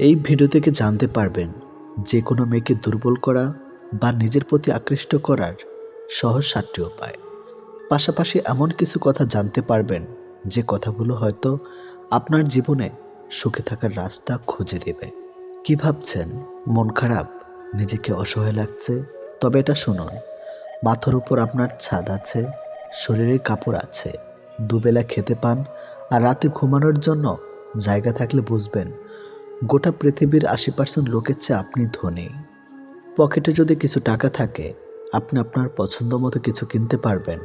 এই ভিডিও থেকে জানতে পারবেন যে কোনো মেয়েকে দুর্বল করা বা নিজের প্রতি আকৃষ্ট করার সহজ 7টি উপায়। পাশাপাশি এমন কিছু কথা জানতে পারবেন যে কথাগুলো হয়তো আপনার জীবনে সুখে থাকার রাস্তা খুঁজে দেবে। কি ভাবছেন? মন খারাপ? নিজেকে অসহায় লাগছে? তবে এটা শুনুন, মাথার উপর আপনার ছাদ আছে, শরীরের কাপড় আছে, দুবেলা খেতে পান আর রাতে ঘুমানোর জন্য জায়গা থাকলে বুঝবেন গোটা পৃথিবীর 80% লোকের চেয়ে আপনি ধনী। পকেটে যদি কিছু টাকা থাকে, আপনি আপনার পছন্দ মতো কিছু কিনতে পারবেন,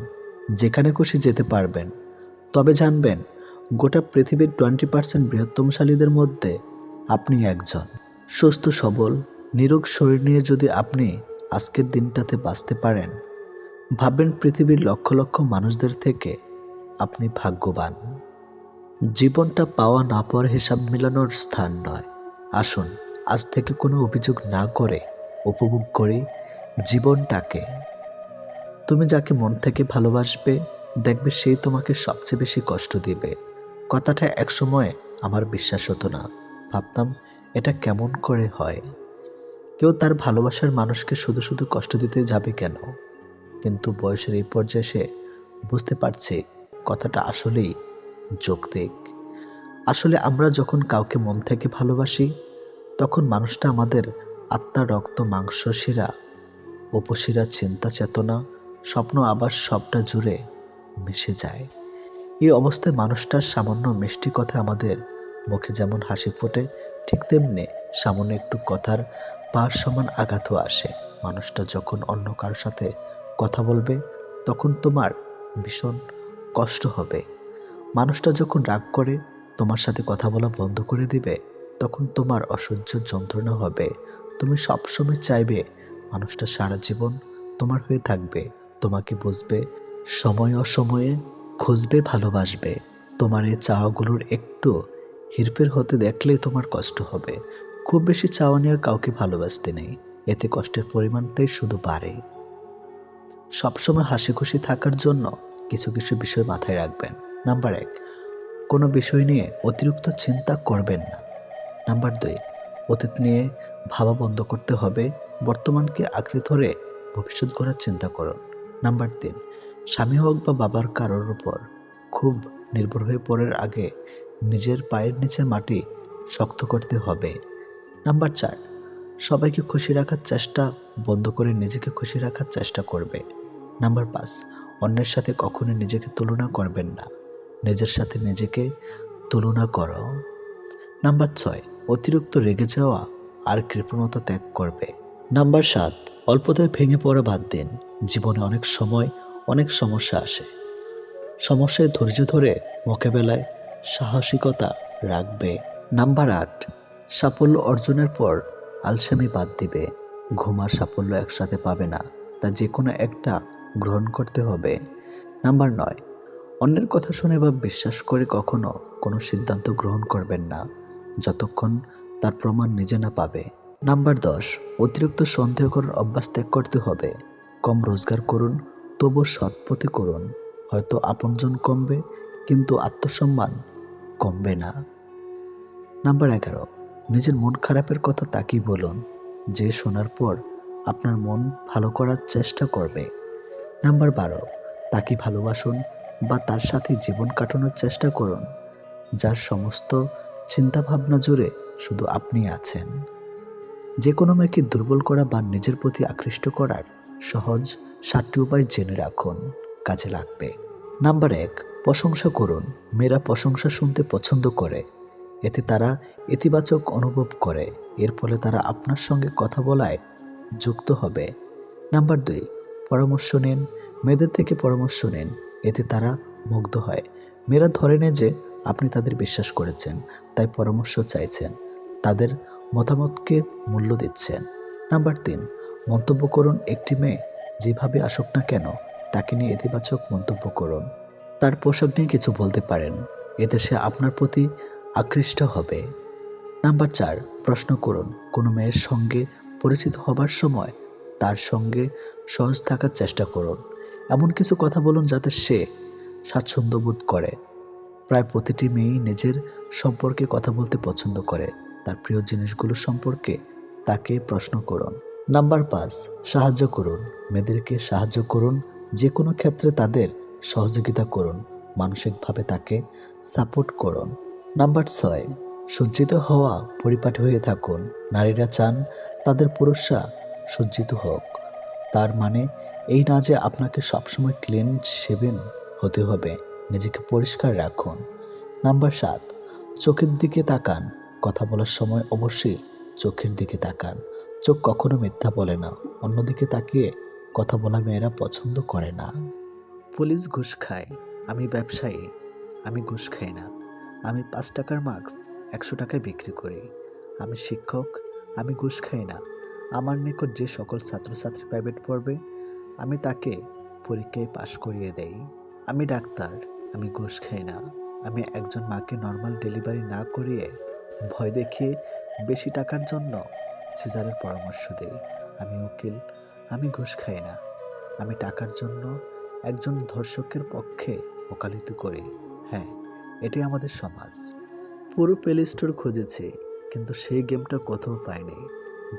যেখানে খুশি যেতে পারবেন। তবে জানবেন, গোটা পৃথিবীর 20% বৃহত্তমশালীদের মধ্যে আপনি একজন। সুস্থ সবল নিরোগ শরীর নিয়ে যদি আপনি আজকের দিনটাতে বাঁচতে পারেন, ভাববেন পৃথিবীর লক্ষ লক্ষ মানুষদের থেকে আপনি ভাগ্যবান। জীবনটা পাওয়া না পাওয়ার হিসাব মেলানোর স্থান নয়। আসুন আজ থেকে কোনো অভিযোগ না করে উপভোগ করি জীবনটাকে। তুমি যাকে মন থেকে ভালোবাসবে, দেখবে সেই তোমাকে সবচেয়ে বেশি কষ্ট দিবে। কথাটা একসময় আমার বিশ্বাস হতো না। ভাবতাম এটা কেমন করে হয়? কেউ তার ভালোবাসার মানুষকে শুধু শুধু কষ্ট দিতে যাবে কেন? কিন্তু বয়সের এই পর্যায়ে এসে বুঝতে পারছি কথাটা আসলেই যৌক্তিক। আসলে আমরা যখন কাউকে মন থেকে ভালোবাসি, তখন মানুষটা আমাদের আত্মা, রক্ত, মাংস, শিরা, উপশিরা, চিন্তা, চেতনা, স্বপ্ন, আবার সবটা জুড়ে মিশে যায়। এই অবস্থায় মানুষটার সামান্য মিষ্টি কথা আমাদের মুখে যেমন হাসি ফোটে, ঠিক তেমনি সামান্য একটু কথার পার সমান আঘাতও আসে। মানুষটা যখন অন্য কারোর সাথে কথা বলবে, তখন তোমার ভীষণ কষ্ট হবে। মানুষটা যখন রাগ করে তোমার সাথে কথা বলা বন্ধ করে দিবে, তখন তোমার অসহ্য যন্ত্রণা হবে। তুমি সবসময় চাইবে মানুষটা সারা জীবন তোমার হয়ে থাকবে, তোমাকে বুঝবে, সময় অসময়ে খুঁজবে, ভালোবাসবে। তোমার এই চাওয়াগুলোর একটু হেরফের হতে দেখলেই তোমার কষ্ট হবে। খুব বেশি চাওয়া নিয়ে কাউকে ভালোবাসতে নেই, এতে কষ্টের পরিমাণটাই শুধু বাড়ে। সবসময় হাসি খুশি থাকার জন্য কিছু কিছু বিষয় মাথায় রাখবেন। নাম্বার 1, কোনো বিষয় নিয়ে অতিরিক্ত চিন্তা করবেন না। নাম্বার 2, অতীত নিয়ে ভাবা বন্ধ করতে হবে, বর্তমানকে আঁকড়ে ধরে ভবিষ্যৎ গড়ার চিন্তা করুন। নাম্বার 3, স্বামী হোক বা বাবার কারোর উপর খুব নির্ভর হয়ে পড়ার আগে নিজের পায়ের নিচের মাটি শক্ত করতে হবে। নাম্বার 4, সবাইকে খুশি রাখার চেষ্টা বন্ধ করে নিজেকে খুশি রাখার চেষ্টা করবে। নাম্বার 5, অন্যের সাথে কখনো নিজেকে তুলনা করবেন না, নিজের সাথে নিজেকে তুলনা করো। নাম্বার 6, অতিরিক্ত রেগে যাওয়া আর কৃপণতা ত্যাগ করবে। নাম্বার 7, অল্পতায় ভেঙে পড়া বাদ দিন। জীবনে অনেক সময় অনেক সমস্যা আসে, সমস্যায় ধৈর্য ধরে মোকাবেলায় সাহসিকতা রাখবে। নাম্বার 8, সাফল্য অর্জনের পর আলসেমি বাদ দিবে। ঘুম আর সাফল্য একসাথে পাবে না, তা যে কোনো একটা গ্রহণ করতে হবে। নাম্বার 9, অন্যের কথা শুনে বা বিশ্বাস করে কখনো কোনো সিদ্ধান্ত গ্রহণ করবেন না, যতক্ষণ তার প্রমাণ নিজে না পাবে। নাম্বার 10, অতিরিক্ত সন্দেহ করার অভ্যাস ত্যাগ করতে হবে। কম রোজগার করুন, তবু সৎ পথে করুন। হয়তো আপনজন কমবে, কিন্তু আত্মসম্মান কমবে না। নাম্বার 11, নিজের মন খারাপের কথা তাকেই বলুন, যে শোনার পর আপনার মন ভালো করার চেষ্টা করবে। নাম্বার 12, তাকে ভালোবাসুন বা তার সাথে জীবন কাটানোর চেষ্টা করুন, যার সমস্ত চিন্তাভাবনা জুড়ে শুধু আপনি আছেন। যে কোনো মেয়েকে দুর্বল করা বা নিজের প্রতি আকৃষ্ট করার সহজ 7টি উপায় জেনে রাখুন, কাজে লাগবে। নাম্বার 1, প্রশংসা করুন। মেয়েরা প্রশংসা শুনতে পছন্দ করে, এতে তারা ইতিবাচক অনুভব করে, এর ফলে তারা আপনার সঙ্গে কথা বলায় যুক্ত হবে। নাম্বার 2, পরামর্শ নিন। মেয়েদের থেকে পরামর্শ নিন, এতে তারা মুগ্ধ হয়। মেয়েরা ধরে নেয় যে আপনি তাদের বিশ্বাস করেছেন, তাই পরামর্শ চাইছেন, তাদের মতামতকে মূল্য দিচ্ছেন। নাম্বার 3, মন্তব্য করুন। একটি মেয়ে যেভাবে আসুক না কেন, তাকে নিয়ে ইতিবাচক মন্তব্য করুন। তার পোশাক নিয়ে কিছু বলতে পারেন, এতে সে আপনার প্রতি আকৃষ্ট হবে। নাম্বার 4, প্রশ্ন করুন। কোনো মেয়ের সঙ্গে পরিচিত হবার সময় তার সঙ্গে সহজ থাকার চেষ্টা করুন। এমন কিছু কথা বলুন যাতে সে স্বাচ্ছন্দ্য বোধ করে। প্রায় প্রতিটি মেয়েই নিজের সম্পর্কে কথা বলতে পছন্দ করে, তার প্রিয় জিনিসগুলো সম্পর্কে তাকে প্রশ্ন করুন। নাম্বার 5, সাহায্য করুন। মেয়েদেরকে সাহায্য করুন, যে কোনো ক্ষেত্রে তাদের সহযোগিতা করুন, মানসিকভাবে তাকে সাপোর্ট করুন। নাম্বার 6, সজ্জিত হওয়া পরিপাটি হয়ে থাকুন। নারীরা চান তাদের পুরুষরা সজ্জিত হোক। তার মানে এই না যে আপনাকে সবসময় ক্লিন শেভেন হতে হবে, নিজেকে পরিষ্কার রাখুন। নাম্বার 7, চোখের দিকে তাকান। কথা বলার সময় অবশ্যই চোখের দিকে তাকান। চোখ কখনো মিথ্যা বলে না। অন্যদিকে তাকিয়ে কথা বলা মেয়েরা পছন্দ করে না। পুলিশ ঘুষ খায়, আমি ব্যবসায়ী, আমি ঘুষ খাই না। আমি 5 টাকার মাস্ক 100 টাকায় বিক্রি করি। আমি শিক্ষক, আমি ঘুষ খাই না। আমার নিকট যে সকল ছাত্রছাত্রী প্রাইভেট পড়বে, আমি তাকে পরীক্ষায় পাশ করিয়ে দেই। আমি ডাক্তার, আমি ঘুষ খাই না। আমি একজন মাকে নর্মাল ডেলিভারি না করিয়ে ভয় দেখিয়ে বেশি টাকার জন্য সিজারের পরামর্শ দেই। আমি উকিল, আমি ঘুষ খাই না। আমি টাকার জন্য একজন ধর্ষকের পক্ষে ওকালতি করি। হ্যাঁ, এটাই আমাদের সমাজ। পুরো প্লে স্টোর খুঁজেছি, কিন্তু সেই গেমটা কোথাও পাইনি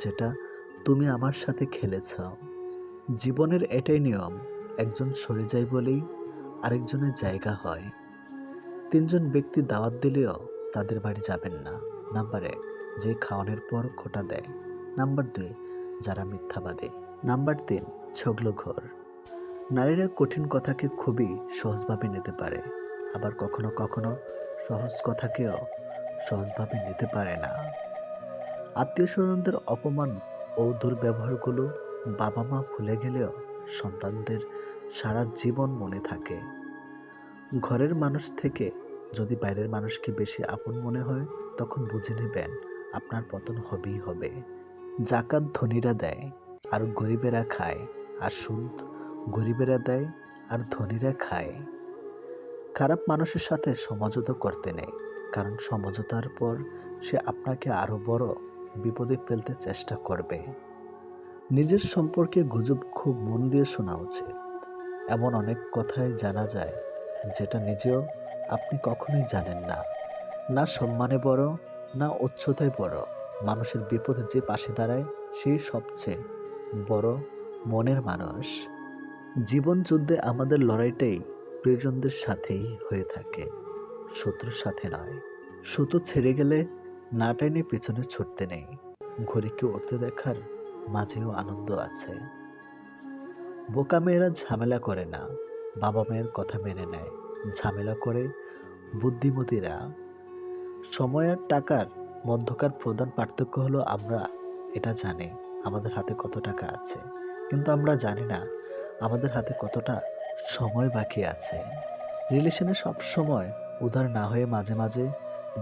যেটা তুমি আমার সাথে খেলেছ। জীবনের এটাই নিয়ম, একজন সরে যায় বলেই আরেকজনের জায়গা হয়। 3 জন ব্যক্তি দাওয়াত দিলেও তাদের বাড়ি যাবেন না। নাম্বার 1, যে খাওয়ানোর পর খোঁটা দেয়। নাম্বার 2, যারা মিথ্যাবাদী। নাম্বার 3, ছগলঘর। নারীরা কঠিন কথাকে খুবই সহজভাবে নিতে পারে, আবার কখনো কখনো সহজ কথাকেও সহজভাবে নিতে পারে না। আত্মীয় স্বজনদের অপমান ও দুর্ব্যবহারগুলো বাবা মা ভুলে গেলেও সন্তানদের সারা জীবন মনে থাকে। ঘরের মানুষ থেকে যদি বাইরের মানুষকে বেশি আপন মনে হয়, তখন বুঝে নেবেন আপনার পতন হবেই হবে। জাকাত ধনীরা দেয় আর গরিবেরা খায়, আর সুদ গরিবেরা দেয় আর ধনীরা খায়। খারাপ মানুষের সাথে সমঝোতা করতে নেই, কারণ সমঝোতার পর সে আপনাকে আরো বড় বিপদে ফেলতে চেষ্টা করবে। নিজের সম্পর্কে গুজব খুব মন দিয়ে শোনা উচিত। এমন অনেক কথাই জানা যায় যেটা নিজেও আপনি কখনোই জানেন না। না সম্মানে বড়, না উচ্চতায় বড়। মানুষের বিপদে যে পাশে দাঁড়ায় সেই সবচেয়ে বড় মনের মানুষ। জীবন যুদ্ধে আমাদের লড়াইটাই প্রিয়জনদের সাথেই হয়ে থাকে, শত্রুর সাথে নয়। সুতো ছেড়ে গেলে না টেনে পেছনে ছুটতে নেই। ঘড়িকে উঠতে দেখার মাঝেও আনন্দ আছে। বোকা মেয়েরা ঝামেলা করে না, বাবা মায়ের কথা মেনে নেয়। ঝামেলা করে বুদ্ধিমতীরা। সময় আর টাকার মধ্যকার প্রধান পার্থক্য হলো আমরা এটা জানি আমাদের হাতে কত টাকা আছে, কিন্তু আমরা জানি না আমাদের হাতে কতটা সময় বাকি আছে। রিলেশনে সব সময় উদার না হয়ে মাঝে মাঝে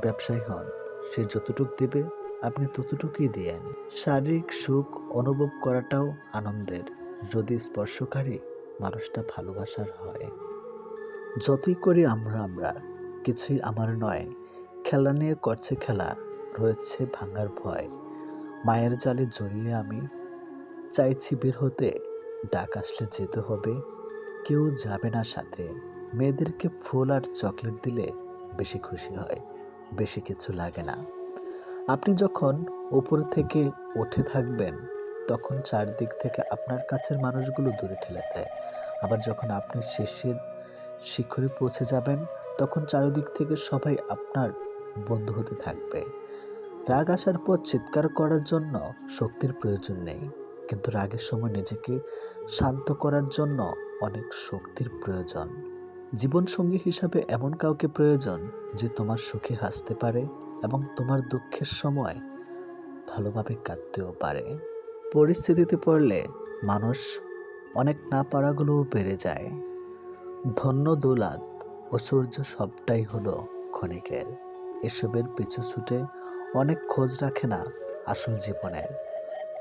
ব্যবসায়ী হন। সে যতটুক দেবে আপনি ততটুকুই দিয়েন। শারীরিক সুখ অনুভব করাটাও আনন্দের, যদি স্পর্শকারী মানুষটা ভালোবাসার হয়। যতই করি আমরা কিছুই আমার নয়। খেলা নিয়ে করছে খেলা, রয়েছে ভাঙার ভয়। মায়ের জালে জড়িয়ে আমি চাইছি বের হতে, ডাক আসলে যেতে হবে, কেউ যাবে না সাথে। মেয়েদেরকে ফুল আর চকলেট দিলে বেশি খুশি হয়, বেশি কিছু লাগে না। আপনি যখন উপর থেকে উঠে থাকবেন, তখন চারদিক থেকে আপনার কাছের মানুষগুলো দূরে ঠেলে দেয়। আবার যখন আপনি শিখরে পৌঁছে যাবেন, তখন চারিদিক থেকে সবাই আপনার বন্ধু হতে থাকবে। রাগ আসার পর চিৎকার করার জন্য শক্তির প্রয়োজন নেই, কিন্তু রাগের সময় নিজেকে শান্ত করার জন্য অনেক শক্তির প্রয়োজন। জীবনসঙ্গী হিসাবে এমন কাউকে প্রয়োজন যে তোমার সুখে হাসতে পারে এবং তোমার দুঃখের সময় ভালোভাবে কাঁদতেও পারে। পরিস্থিতিতে পড়লে মানুষ অনেক না পারাগুলোও বেড়ে যায়। ধন্য দৌলাত ঐশ্বর্য সবটাই হলো ক্ষণিকের। এসবের পিছু ছুটে অনেক খোঁজ রাখে না আসল জীবনের।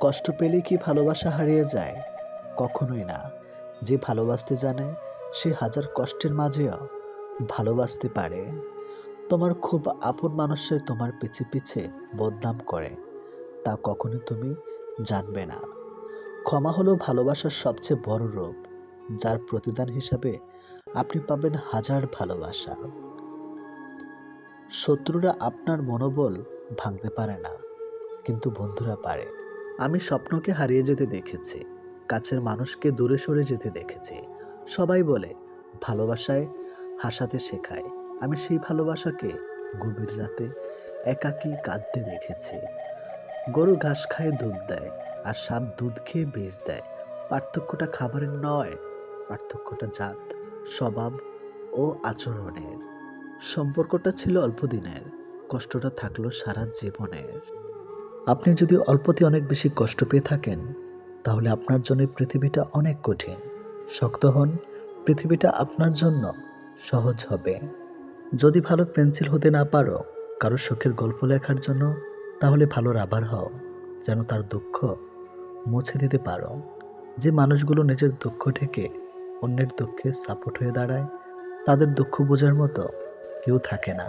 কষ্ট পেলে কি ভালোবাসা হারিয়ে যায়? কখনোই না। যে ভালোবাসতে জানে সে হাজার কষ্টের মাঝেও ভালোবাসতে পারে। তোমার খুব আপন মানুষরাই তোমার পিছে পিছে বদনাম করে, তা কখনো তুমি জানবে না। ক্ষমা হলো ভালোবাসার সবচেয়ে বড় রূপ, যার প্রতিদান হিসাবে আপনি পাবেন হাজার ভালোবাসা। শত্রুরা আপনার মনোবল ভাঙতে পারে না, কিন্তু বন্ধুরা পারে। আমি স্বপ্নকে হারিয়ে যেতে দেখেছি, কাছের মানুষকে দূরে সরে যেতে দেখেছি। সবাই বলে ভালোবাসায় হাসাতে শেখায়। আমি সেই ভালোবাসাকে গভীর রাতে একাকী কাঁদতে দেখেছি। গরু ঘাস খায়, দুধ দেয়, আর সাপ দুধ খেয়ে বিষ দেয়। পার্থক্যটা খাবারের নয়, পার্থক্যটা জাত, স্বভাব ও আচরণের। সম্পর্কটা ছিল অল্প দিনের, কষ্টটা থাকলো সারা জীবনের। আপনি যদি অল্পতে অনেক বেশি কষ্ট পেয়ে থাকেন, তাহলে আপনার জন্য পৃথিবীটা অনেক কঠিন। শক্ত হন, পৃথিবীটা আপনার জন্য সহজ হবে। যদি ভালো পেন্সিল হতে না পারো কারো সুখের গল্প লেখার জন্য, তাহলে ভালো রাবার হও, যেন তার দুঃখ মুছে দিতে পারো। যে মানুষগুলো নিজের দুঃখ ঢেকে অন্যের দুঃখে সাপোর্ট হয়ে দাঁড়ায়, তাদের দুঃখ বোঝার মতো কেউ থাকে না।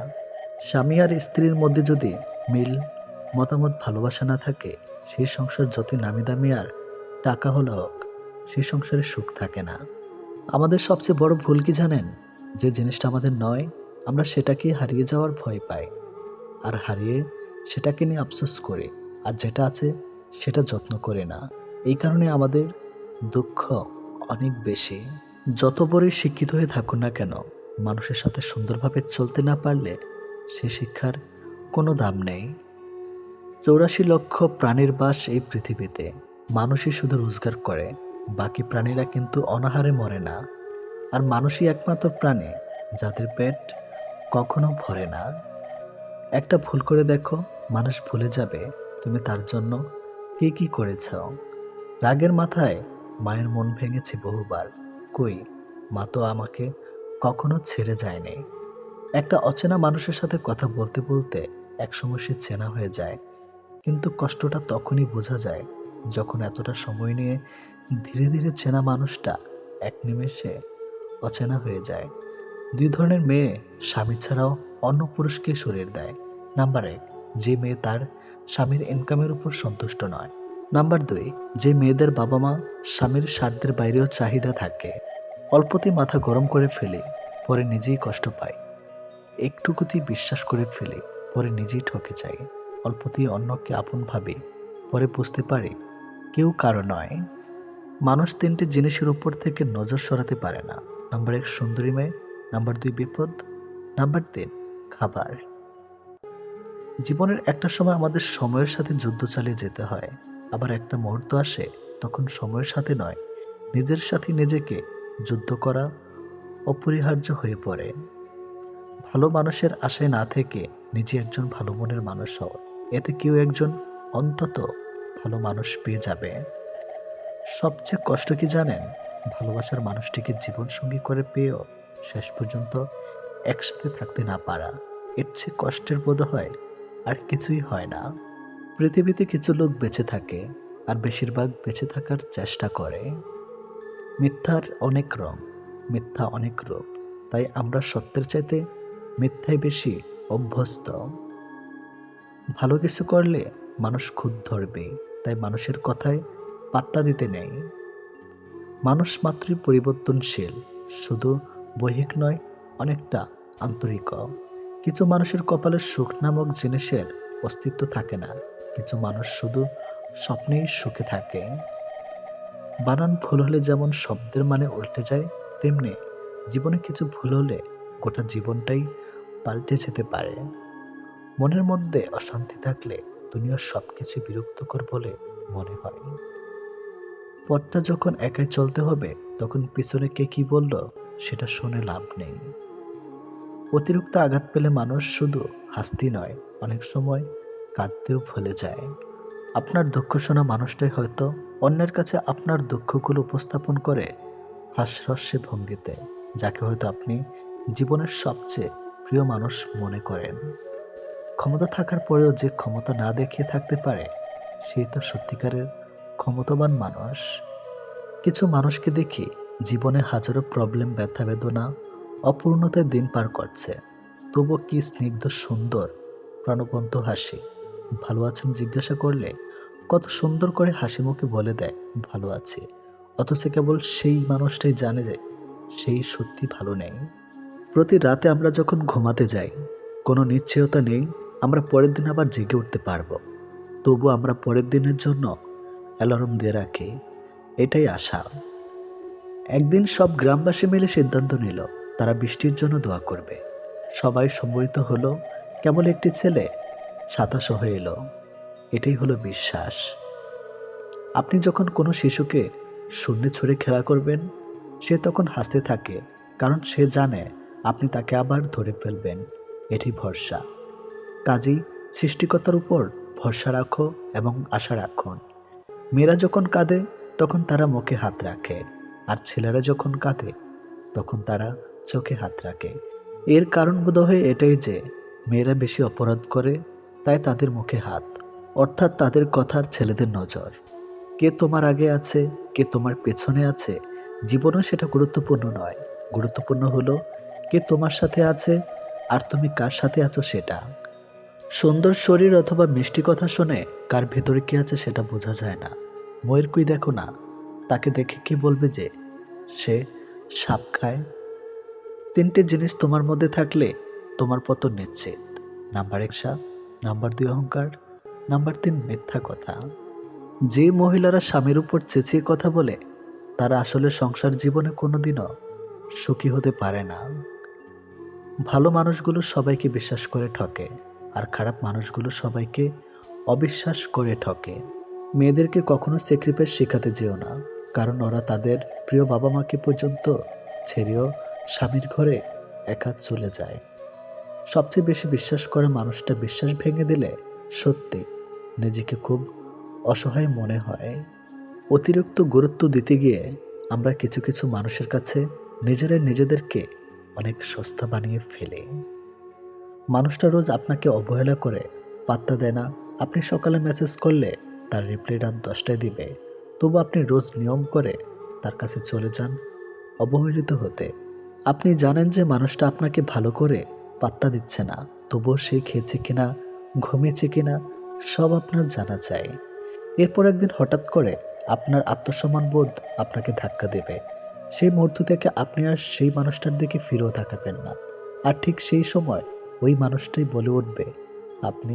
স্বামী আর স্ত্রীর মধ্যে যদি মিল, মতামত, ভালোবাসা না থাকে, সেই সংসার যতই নামি দামি আর টাকা হলো হোক, সেই সংসারে সুখ থাকে না। আমাদের সবচেয়ে বড় ভুল কি জানেন? যে জিনিসটা আমাদের নয়, আমরা সেটাকে হারিয়ে যাওয়ার ভয় পাই, আর হারিয়ে সেটাকে নিয়ে আফসোস করি, আর যেটা আছে সেটা যত্ন করে না। এই কারণে আমাদের দুঃখ অনেক বেশি। যত বড়ই শিক্ষিত হয়ে থাকুন না কেন, মানুষের সাথে সুন্দরভাবে চলতে না পারলে সে শিক্ষার কোনো দাম নেই। 84 লক্ষ প্রাণীর বাস এই পৃথিবীতে। মানুষই শুধু রোজগার করে, বাকি প্রাণীরা কিন্তু অনাহারে মরে না। আর মানুষই একমাত্র প্রাণী যাদের পেট কখনো ভরে না। একটা ভুল করে দেখো, মানুষ ভুলে যাবে তুমি তার জন্য কি কি করেছ। রাগের মাথায় মায়ের মন ভেঙেছে বহুবার, কই মা তো আমাকে কখনো ছেড়ে যায়নি। একটা অচেনা মানুষের সাথে কথা বলতে বলতে একসময় সে চেনা হয়ে যায়, কিন্তু কষ্টটা তখনই বোঝা যায় যখন এতটা সময় নিয়ে ধীরে ধীরে চেনা মানুষটা এক নিমেষে অচেনা হয়ে যায়। 2 ধরনের মেয়ে স্বামী ছাড়াও অন্য পুরুষকে সরিয়ে দেয়। নাম্বার 1, যে মেয়ে তার স্বামীর ইনকামের উপর সন্তুষ্ট নয়। নাম্বার 2, যে মেয়েদের বাবা মা স্বামীর স্বার্থের বাইরেও চাহিদা থাকে। অল্পতেই মাথা গরম করে ফেলে, পরে নিজেই কষ্ট পায়। একটুকুতেই বিশ্বাস করে ফেলে, পরে নিজেই ঠকে যায়। অল্পতেই অন্যকে আপন ভাবে, পরে বুঝতে পারে কেউ কারো নয়। মানুষ 3টে জিনিসের উপর থেকে নজর সরাতে পারে না। নাম্বার 1 সুন্দরী মেয়ে, নাম্বার 2 বিপদ, নাম্বার 3 খাবার। জীবনের একটা সময় আমাদের সময়ের সাথে যুদ্ধ চালিয়ে যেতে হয়, আবার একটা মুহূর্ত আসে তখন সময়ের সাথে নয়, নিজের সাথে নিজেকে যুদ্ধ করা অপরিহার্য হয়ে পড়ে। ভালো মানুষের আশায় না থেকে নিজে একজন ভালো মনের মানুষ হও, এতে কেউ একজন অন্তত ভালো মানুষ পেয়ে যাবে। সবচেয়ে কষ্ট কি জানেন? ভালোবাসার মানুষটিকে জীবনসঙ্গী করে পেয়েও শেষ পর্যন্ত একসাথে থাকতে না পারা। এর চেয়ে কষ্টের বোধ হয় আর কিছুই হয় না। পৃথিবীতে কিছু লোক বেঁচে থাকে, আর বেশিরভাগ বেঁচে থাকার চেষ্টা করে। মিথ্যার অনেক রং, মিথ্যা অনেক রূপ, তাই আমরা সত্যের চাইতে মিথ্যায় বেশি অভ্যস্ত। ভালো কিছু করলে মানুষ খুদ ধরবে, তাই মানুষের কথায় পাত্তা দিতে নেই। মানুষ মাত্রই পরিবর্তনশীল, শুধু বৈহিক নয়, অনেকটা আন্তরিকও। কিছু মানুষের কপালে সুখ নামক জিনিসের অস্তিত্ব থাকে না, কিছু মানুষ শুধু স্বপ্নেই সুখে থাকে। বানান ভুল হলে যেমন শব্দের মানে উল্টে যায়, তেমনি জীবনে কিছু ভুল হলে গোটা জীবনটাই পাল্টে যেতে পারে। মনের মধ্যে অশান্তি থাকলে দুনিয়ার সবকিছু বিরক্তকর বলে মনে হয়। পথটা যখন একাই চলতে হবে, তখন পিছনে কে কি বলল সেটা শুনে লাভ নেই। অতিরিক্ত আঘাত পেলে মানুষ শুধু হাসতেই নয়, অনেক সময় কাঁদতেও ভুলে যায়। আপনার দুঃখ শোনা মানুষটাই হয়তো অন্যের কাছে আপনার দুঃখগুলো উপস্থাপন করে হাস্যরস্যে ভঙ্গিতে, যাকে হয়তো আপনি জীবনের সবচেয়ে প্রিয় মানুষ মনে করেন। ক্ষমতা থাকার পরেও যে ক্ষমতা না দেখিয়ে থাকতে পারে, সেই তো সত্যিকারের ক্ষমতাবান মানুষ। কিছু মানুষকে দেখি জীবনে হাজারো প্রবলেম, ব্যথা বেদনা, অপূর্ণতায় দিন পার করছে, তবু কি স্নিগ্ধ সুন্দর প্রাণবন্ত হাসি। ভালো আছেন জিজ্ঞাসা করলে কত সুন্দর করে হাসি মুখে বলে দেয় ভালো আছে, অথচ কেবল সেই মানুষটাই জানে যে সেই সত্যি ভালো নেই। প্রতি রাতে আমরা যখন ঘুমাতে যাই, কোনো নিশ্চয়তা নেই আমরা পরের দিন আবার জেগে উঠতে পারবো। তবু আমরা পরের দিনের জন্য অ্যালার্ম দিয়ে রাখি, এটাই আশা। একদিন সব গ্রামবাসী মিলে সিদ্ধান্ত নিল তারা বৃষ্টির জন্য দোয়া করবে। সবাই সম্মিলিত হলো। কেবল একটি ছেলে ছাতা সহ এলো। এটাই হলো বিশ্বাস। আপনি যখন কোনো শিশুকে শূন্যে ছুঁড়ে খেলা করবেন, সে তখন হাসতে থাকে, কারণ সে জানে আপনি তাকে আবার ধরে ফেলবেন। এটি ভরসা। কাজেই সৃষ্টিকর্তার উপর ভরসা রাখো এবং আশা রাখুন। মেয়েরা যখন কাঁদে তখন তারা মুখে হাত রাখে, আর ছেলেরা যখন কাঁদে তখন তারা চোখে হাত রাখে। এর কারণ বোধহয় এটাই যে মেয়েরা বেশি অপরাধ করে, তাই তাদের মুখে হাত, অর্থাৎ তাদের কথার ছেলেদের নজর। কে তোমার আগে আছে, কে তোমার পেছনে আছে, জীবনে সেটা গুরুত্বপূর্ণ নয়। গুরুত্বপূর্ণ হলো কে তোমার সাথে আছে আর তুমি কার সাথে আছো সেটা। সুন্দর শরীর অথবা মিষ্টি কথা শুনে কার ভেতরে কি আছে সেটা বোঝা যায় না। ময়ের কুই দেখো না, তাকে দেখে কি বলবে যে সে সাপ খায়? তিনটে জিনিস তোমার মধ্যে থাকলে তোমার পতন নিশ্চিত। নাম্বার 1 সাপ, নাম্বার 2 অহংকার, নাম্বার 3 মিথ্যা কথা। যে মহিলারা স্বামীর উপর চেঁচিয়ে কথা বলে তারা আসলে সংসার জীবনে কোনোদিনও সুখী হতে পারে না। ভালো মানুষগুলো সবাইকে বিশ্বাস করে ঠকে, আর খারাপ মানুষগুলো সবাইকে অবিশ্বাস করে ঠকে। মেয়েদেরকে কখনো স্যাক্রিফাইস শেখাতে যেও না, কারণ ওরা তাদের প্রিয় বাবা মাকে পর্যন্ত ছেড়েও স্বামীর ঘরে একা চলে যায়। সবচেয়ে বেশি বিশ্বাস করা মানুষটা বিশ্বাস ভেঙে দিলে সত্যি নিজেকে খুব অসহায় মনে হয়। অতিরিক্ত গুরুত্ব দিতে গিয়ে আমরা কিছু কিছু মানুষের কাছে নিজেরাই নিজেদেরকে অনেক সস্তা বানিয়ে ফেলে। মানুষটা রোজ আপনাকে অবহেলা করে, পাত্তা দেয় না। আপনি সকালে মেসেজ করলে তার রিপ্লাই রাত 10টায় দিবে, তবু আপনি রোজ নিয়ম করে তার কাছে চলে যান অবহেলিত হতে। আপনি জানেন যে মানুষটা আপনাকে ভালো করে পাত্তা দিচ্ছে না, তবুও সে খেয়েছে কিনা, ঘুমিয়েছে কিনা সব আপনার জানা চাই। এরপর একদিন হঠাৎ করে আপনার আত্মসম্মান বোধ আপনাকে ধাক্কা দেবে। সেই মুহূর্ত থেকে আপনি আর সেই মানুষটার দিকে ফিরেও তাকাবেন না। আর ঠিক সেই সময় ওই মানুষটাই বলে উঠবে আপনি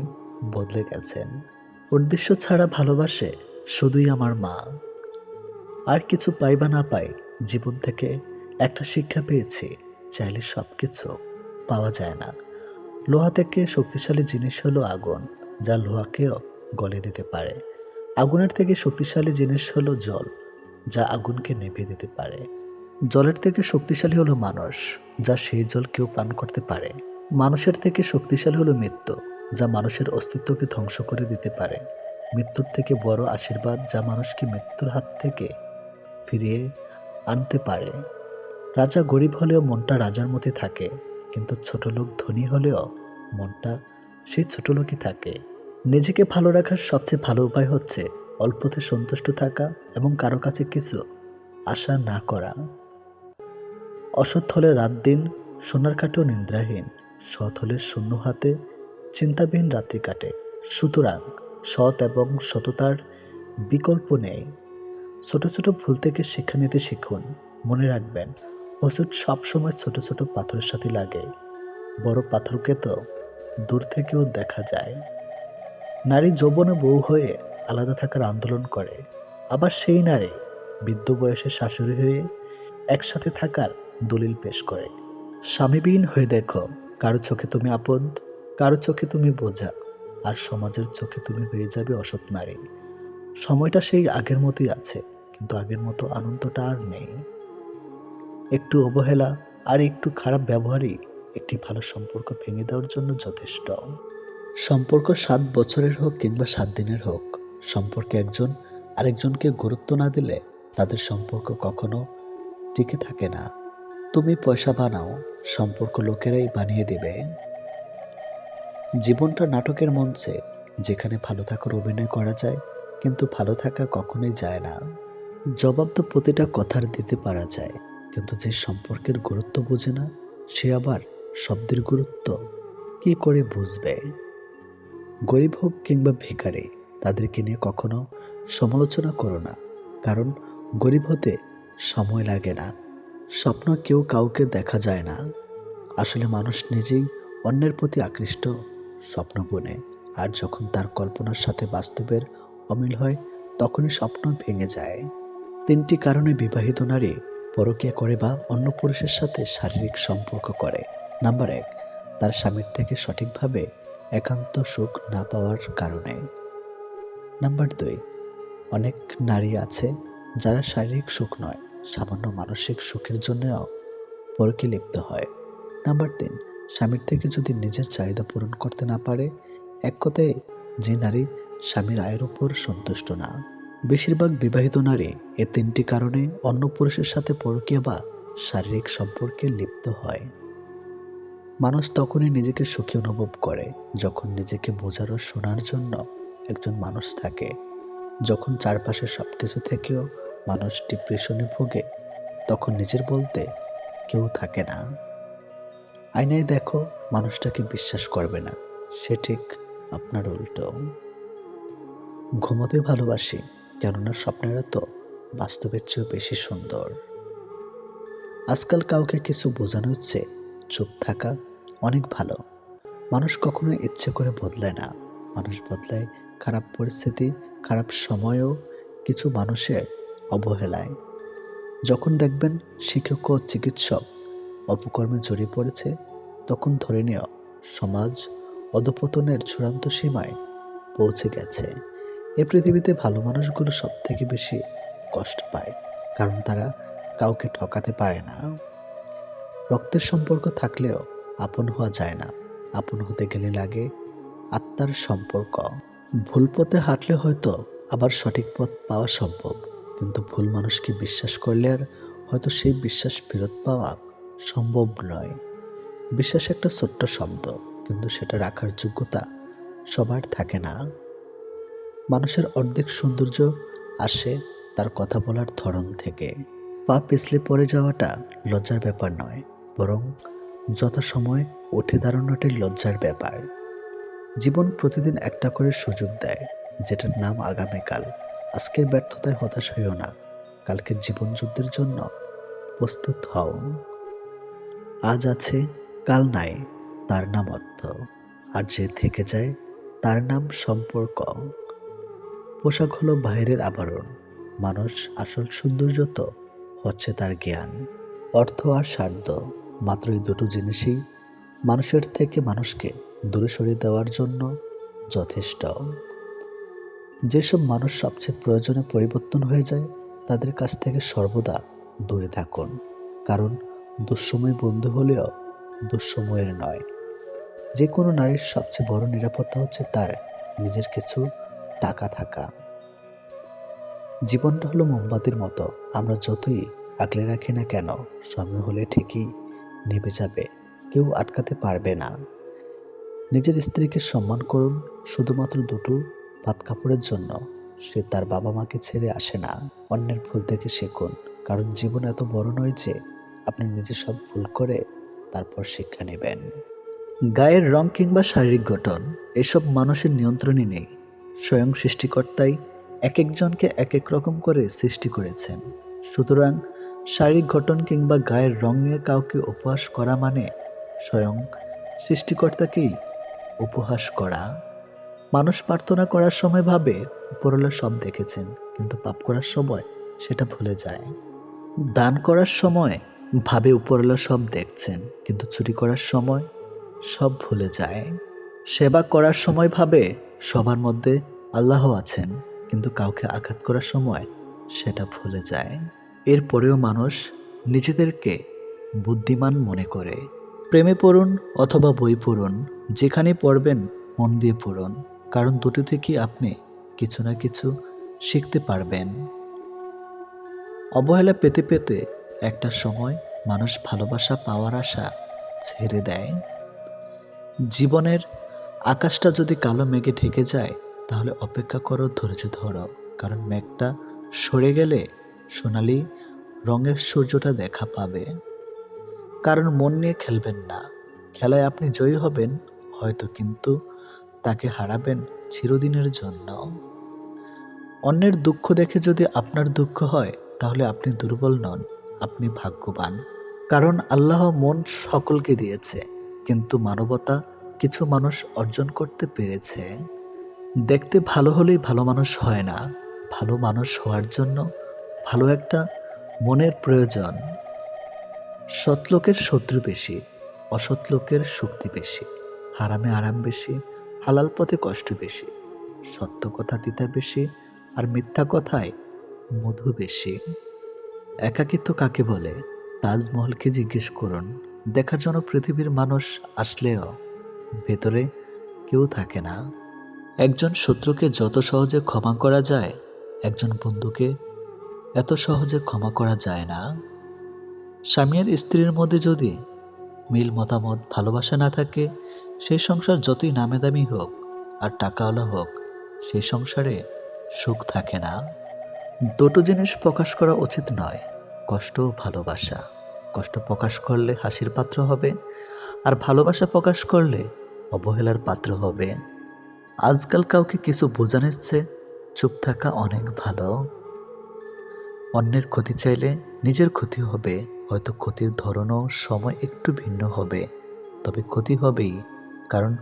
বদলে গেছেন। উদ্দেশ্য ছাড়া ভালোবাসে শুধুই আমার মা। আর কিছু পাই বা না পাই, জীবন থেকে একটা শিক্ষা পেয়েছি, চাইলে সব কিছু পাওয়া যায় না। লোহা থেকে শক্তিশালী জিনিস হলো আগুন, যা লোহাকেও গলে দিতে পারে। আগুনের থেকে শক্তিশালী জিনিস হলো জল, যা আগুনকে নিভিয়ে দিতে পারে। জলের থেকে শক্তিশালী হলো মানুষ, যা সেই জল কেউ পান করতে পারে। মানুষের থেকে শক্তিশালী হলো মৃত্যু, যা মানুষের অস্তিত্বকে ধ্বংস করে দিতে পারে। মৃত্যুর থেকে বড় আশীর্বাদ, যা মানুষকে মৃত্যুর হাত থেকে ফিরিয়ে আনতে পারে। রাজা গরিব হলেও মনটা রাজার মধ্যে থাকে, কিন্তু ছোট লোক ধনী হলেও মনটা সেই ছোট লোকই থাকে। নিজেকে ভালো রাখার সবচেয়ে ভালো উপায় হচ্ছে অল্পতে সন্তুষ্ট থাকা এবং কারো কাছে কিছু আশা না করা। অসৎ হলে রাত দিন সোনার কাটেও নিদ্রাহীন, সৎ হলে শূন্য হাতে চিন্তাবিহীন রাত্রি কাটে। সুতরাং সৎ এবং সততার বিকল্প নেই। ছোট ছোট ভুল থেকে শিক্ষা নিতে শিখুন। মনে রাখবেন, ওষুধ সবসময় ছোট ছোট পাথরের সাথে লাগে, বড় পাথরকে তো দূর থেকেও দেখা যায়। নারী যৌবনে বউ হয়ে আলাদা থাকার আন্দোলন করে, আবার সেই নারী বৃদ্ধ বয়সে শাশুড়ি হয়ে একসাথে থাকার দলিল পেশ করে। স্বামীবিহীন হয়ে দেখো, কারো চোখে তুমি আপদ, কারো চোখে তুমি বোঝা, আর সমাজের চোখে তুমি হয়ে যাবে অসৎ নারী। সময়টা সেই আগের মতোই আছে, কিন্তু আগের মতো আনন্দটা আর নেই। একটু অবহেলা আর একটু খারাপ ব্যবহারই একটি ভালো সম্পর্ক ভেঙে দেওয়ার জন্য যথেষ্ট। সম্পর্ক 7 বছরের হোক কিংবা 7 দিনের হোক, সম্পর্কে একজন আরেকজনকে গুরুত্ব না দিলে তাদের সম্পর্ক কখনো টিকে থাকে না। তুমি পয়সা বানাও, সম্পর্ক লোকেরাই বানিয়ে দেবে। জীবনটা নাটকের মঞ্চে, যেখানে ভালো থাকার অভিনয় করা যায়, কিন্তু ভালো থাকা কখনোই যায় না। জবাব তো প্রতিটা কথার দিতে পারা যায়, কিন্তু যে সম্পর্কের গুরুত্ব বোঝে না, সে আবার শব্দের গুরুত্ব কি করে বুঝবে? গরিব হোক কিংবা ভিখারি, তাদেরকে নিয়ে কখনো সমালোচনা করো না, কারণ গরিব হতে সময় লাগে না। স্বপ্ন কেউ কাউকে দেখা যায় না। আসলে মানুষ নিজেই অন্যের প্রতি আকৃষ্ট স্বপ্ন বুনে, আর যখন তার কল্পনার সাথে বাস্তবের অমিল হয় তখনই স্বপ্ন ভেঙে যায়। 3টি কারণে বিবাহিত নারী পরকীয়া করে বা অন্য পুরুষের সাথে শারীরিক সম্পর্ক করে। নাম্বার 1, তার স্বামীর থেকে সঠিকভাবে একান্ত সুখ না পাওয়ার কারণে। নাম্বার 2, অনেক নারী আছে যারা শারীরিক সুখ নয়, সামান্য মানসিক সুখের জন্যও পরকীয়ায় লিপ্ত হয়। নাম্বার 3, স্বামীর থেকে যদি নিজের চাহিদা পূরণ করতে না পারে। এক কথায়, যে নারী স্বামীর আয়ের উপর সন্তুষ্ট না। বেশিরভাগ বিবাহিত নারী এ 3টি কারণে অন্য পুরুষের সাথে পরকীয়া বা শারীরিক সম্পর্কে লিপ্ত হয়। মানুষ তখনই নিজেকে সুখী অনুভব করে যখন নিজেকে বোঝার ও শোনার জন্য একজন মানুষ থাকে। যখন চারপাশে সবকিছু থেকেও মানুষ ডিপ্রেশনে ভোগে, তখন নিজের বলতে কেউ থাকে না। আয়নায় দেখো, মানুষটাকে বিশ্বাস করবে না, সে ঠিক আপনার উল্টো। ঘুমোতে ভালোবাসি, কেননা স্বপ্নেরা তো বাস্তবের চেয়েও বেশি সুন্দর। আজকাল কাউকে কিছু বোঝানো হচ্ছে, চুপ থাকা অনেক ভালো। মানুষ কখনো ইচ্ছে করে বদলায় না, মানুষ বদলায় খারাপ পরিস্থিতি, খারাপ সময়েও কিছু মানুষের অবহেলায়। যখন দেখবেন শিক্ষক ও চিকিৎসক অপকর্মে জড়িয়ে পড়েছে, তখন ধরে নিও সমাজ অধঃপতনের চূড়ান্ত সীমায় পৌঁছে গেছে। এ পৃথিবীতে ভালো মানুষগুলো সব থেকে বেশি কষ্ট পায়, কারণ তারা কাউকে ঠকাতে পারে না। রক্তের সম্পর্ক থাকলেও আপন হওয়া যায় না, আপন হতে গেলে লাগে আত্মার সম্পর্ক। ভুল পথে হাঁটলে হয়তো আবার সঠিক পথ পাওয়া সম্ভব, কিন্তু ভুল মানুষকে বিশ্বাস করলে আর হয়তো সেই বিশ্বাস ফেরত পাওয়া সম্ভব নয়। বিশ্বাস একটা ছোট্ট শব্দ, কিন্তু সেটা রাখার যোগ্যতা সবার থাকে না। মানুষের অর্ধেক সৌন্দর্য আসে তার কথা বলার ধরন থেকে। পা পিছলে পড়ে যাওয়াটা লজ্জার ব্যাপার নয়, বরং যথাসময় উঠে দাঁড়ানোটাই লজ্জার ব্যাপার। জীবন প্রতিদিন একটা করে সুযোগ দেয়, যেটার নাম আগামীকাল। আজকের ব্যর্থতায় হতাশ হইও না, কালকের জীবন যুদ্ধের জন্য প্রস্তুত হও। আজ আছে কাল নাই, তার নাম অর্থ। আর যে থেকে যায় তার নাম সম্পর্ক। পোশাক হলো বাইরের আবরণ, মানুষ আসল সৌন্দর্য তো হচ্ছে তার জ্ঞান। অর্থ আর স্বার্থ, মাত্র এই দুটো জিনিসই মানুষের থেকে মানুষকে দূরে সরিয়ে দেওয়ার জন্য যথেষ্ট। যেসব মানুষ সবচেয়ে প্রয়োজনে পরিবর্তন হয়ে যায়, তাদের কাছ থেকে সর্বদা দূরে থাকুন, কারণ দুঃসময় বন্ধু হলেও দুঃসময়ের নয়। যে কোনো নারীর সবচেয়ে বড় নিরাপত্তা হচ্ছে তার নিজের কিছু টাকা থাকা। জীবনটা হলো মোমবাতির মতো, আমরা যতই আগলে রাখি না কেন, সময় হলে ঠিকই নিভে যাবে, কেউ আটকাতে পারবে না। নিজের স্ত্রীকে সম্মান করুন, শুধুমাত্র দুটো ভাত কাপড়ের জন্য সে তার বাবা মাকে ছেড়ে আসে না। অন্যের ভুল থেকে শিখুন, কারণ জীবন এত বড় নয় যে আপনি নিজে সব ভুল করে তারপর শিক্ষা নেবেন। গায়ের রং কিংবা শারীরিক গঠন, এসব মানুষের নিয়ন্ত্রণে নেই। স্বয়ং সৃষ্টিকর্তাই এক একজনকে এক এক রকম করে সৃষ্টি করেছেন। সুতরাং শারীরিক গঠন কিংবা গায়ের রং নিয়ে কাউকে উপহাস করা মানে স্বয়ং সৃষ্টিকর্তাকেই উপহাস করা। মানুষ প্রার্থনা করার সময় ভাবে উপরওয়ালা সব দেখেছেন, কিন্তু পাপ করার সময় সেটা ভুলে যায়। দান করার সময় ভাবে উপরওয়ালা সব দেখছেন, কিন্তু চুরি করার সময় সব ভুলে যায়। সেবা করার সময় ভাবে সবার মধ্যে আল্লাহ আছেন, কিন্তু কাউকে আঘাত করার সময় সেটা ভুলে যায়। এরপরেও মানুষ নিজেদেরকে বুদ্ধিমান মনে করে। প্রেমে পড়ুন অথবা বই পড়ুন, যেখানে পড়বেন মন দিয়ে পড়ুন, কারণ দুটো থেকেই আপনি কিছু না কিছু শিখতে পারবেন। অবহেলা পেতে পেতে একটা সময় মানুষ ভালোবাসা পাওয়ার আশা ছেড়ে দেয়। জীবনের আকাশটা যদি কালো মেঘে ঢেকে যায়, তাহলে অপেক্ষা করো, ধৈর্য ধরো, কারণ মেঘটা সরে গেলে সোনালি রঙের সূর্যটা দেখা পাবে। কারণ মন নিয়ে খেলবেন না, খেলায় আপনি জয়ী হবেন হয়তো, কিন্তু তাকে হারাবেন চিরদিনের জন্য। অন্যের দুঃখ দেখে যদি আপনার দুঃখ হয়, তাহলে আপনি দুর্বল নন, আপনি ভাগ্যবান। কারণ আল্লাহ মন সকলকে দিয়েছে, কিন্তু মানবতা কিছু মানুষ অর্জন করতে পেরেছে। দেখতে ভালো হলেই ভালো মানুষ হয় না। ভালো মানুষ হওয়ার জন্য ভালো একটা মনের প্রয়োজন। সৎ লোকের শত্রু বেশি, অসৎ লোকের শক্তি বেশি। হারামে আরাম বেশি, হালাল পথে কষ্ট বেশি। সত্য কথা তিতা বেশি, আর মিথ্যা কথায় মধু বেশি। একাকিত্ব কাকে বলে? তাজমহলকে জিজ্ঞেস করুন। দেখার জন্য পৃথিবীর মানুষ আসলেও ভেতরে কেউ থাকে না। একজন শত্রুকে যত সহজে ক্ষমা করা যায়, একজন বন্ধুকে এত সহজে ক্ষমা করা যায় না। স্বামী আর স্ত্রীর মধ্যে যদি মিল মতামত ভালোবাসা না থাকে, সেই সংসার যতই নামে দামি হোক আর টাকাওয়ালা হোক, সেই সংসারে সুখ থাকে না। দুটো জিনিস প্রকাশ করা উচিত নয়, কষ্ট ও ভালোবাসা। কষ্ট প্রকাশ করলে হাসির পাত্র হবে, আর ভালোবাসা প্রকাশ করলে অবহেলার পাত্র হবে। আজকাল কাউকে কিছু বোঝানোর চেয়ে চুপ থাকা অনেক ভালো। অন্যের ক্ষতি চাইলে নিজের ক্ষতি হবে, হয়তো ক্ষতির ধরনও সময় একটু ভিন্ন হবে, তবে ক্ষতি হবেই, কারণ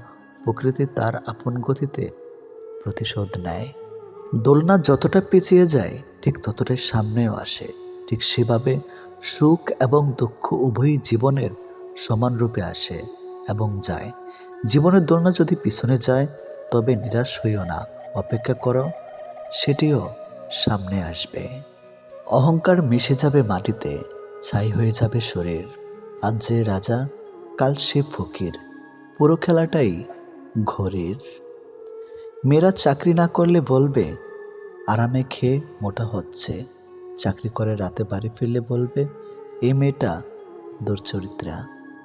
প্রকৃতি তার আপন গতিতে প্রতিশোধ নেয়। দোলনা যতটা পিছিয়ে যায় ঠিক ততটাই সামনেও আসে। ঠিক সেভাবে সুখ এবং দুঃখ উভয়ই জীবনের সমান রূপে আসে এবং যায়। জীবনের দোলনা যদি পিছনে যায় তবে নিরাশ হইও না, অপেক্ষা করো, সেটিও সামনে আসবে। অহংকার মিশে যাবে মাটিতে, ছাই হয়ে যাবে শরীর। আজ যে রাজা, কাল সে ফকির, পুরো খেলাটাই ঘড়ির। মেয়েরা চাকরি না করলে বলবে আরামে খেয়ে মোটা হচ্ছে, চাকরি করে রাতে বাড়ি ফিরলে বলবে এই মেয়েটা দুর্চরিত্রা।